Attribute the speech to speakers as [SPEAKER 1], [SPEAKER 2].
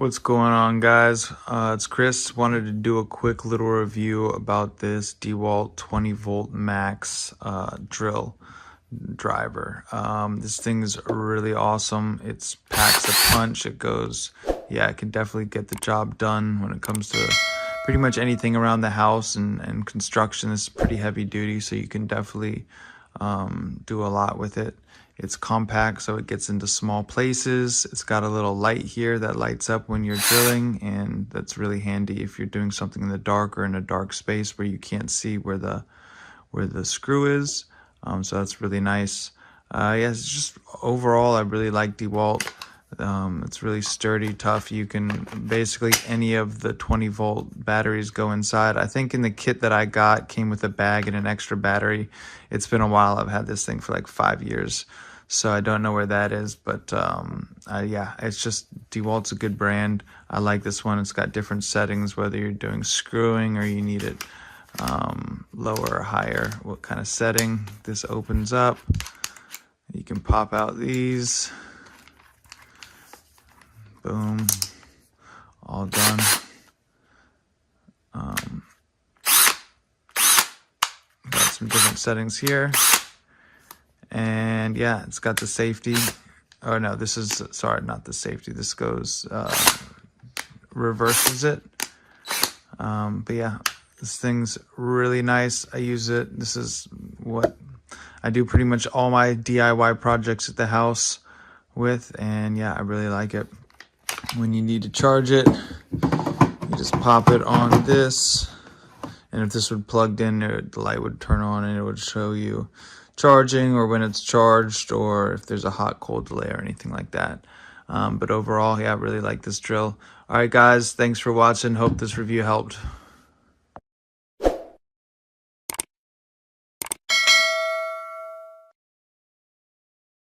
[SPEAKER 1] What's going on, guys? It's Chris. Wanted to do a quick little review about this Dewalt 20V max drill driver. This thing is really awesome. It packs a punch. It can definitely get the job done when it comes to pretty much anything around the house and construction. This is pretty heavy duty, so you can definitely do a lot with it. It's compact, so it gets into small places. It's got a little light here that lights up when you're drilling, and that's really handy if you're doing something in the dark or in a dark space where you can't see where the screw is. So that's really nice. It's just overall, I really like Dewalt. It's really sturdy, tough. You can basically any of the 20V batteries go inside. I think in the kit that I got came with a bag and an extra battery. It's been a while. I've had this thing for like 5 years, so I don't know where that is, but it's just Dewalt's a good brand. I like this one. It's got different settings, whether you're doing screwing or you need it lower or higher, what kind of setting. This opens up. You can pop out these. Boom, all done. Got some different settings here. And yeah, it's got the safety. Oh no, this is, sorry, not the safety. This goes, reverses it. But yeah, this thing's really nice. I use it. This is what I do pretty much all my DIY projects at the house with. And yeah, I really like it. When you need to charge it, you just pop it on this. And if this would plugged in, the light would turn on and it would show you charging or when it's charged or if there's a hot cold delay or anything like that. But overall, yeah, I really like this drill. All right, guys, thanks for watching. Hope this review helped.